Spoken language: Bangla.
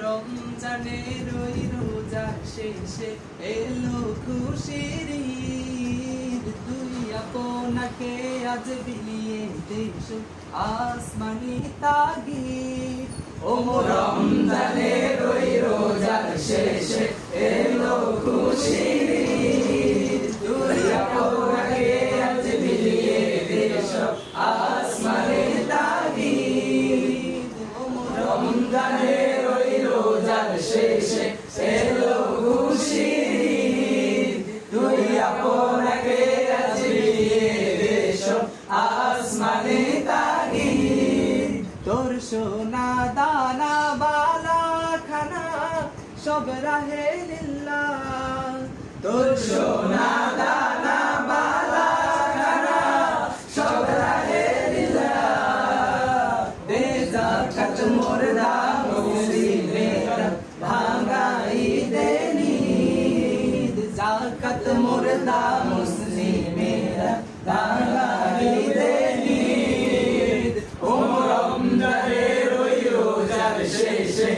রমজানের ওই রোজার শেষে এলো খুশির ঈদ, তুই আপনাকে আজ বিলিয়ে দেশ আসমানি তাগিদ। রমজানের ওই রোজার শেষে এলো খুশির ঈদ, তুই আপনাকে আজ বিলিয়ে দেশ আসমানি তাগিদ। রমজানের ওই রোজার শেষে এলো খুশির ঈদ, তুই আপনাকে আজ বিলিয়ে দেশ আসমানি তাগিদ। তোর সোনা দানা বালা খানা সব রাহে লিল্লাহ, তোর সোনা দানা বালা খানা সব রাহে লিল্লাহ। দে যাকাত মুর্দা মুসলিমেরা ভাঙাই দে নিদ, যাকাত মুর্দা মুসলিমেরা ভাঙাই দে নিদ। রমজানের ওই রোজার শেষে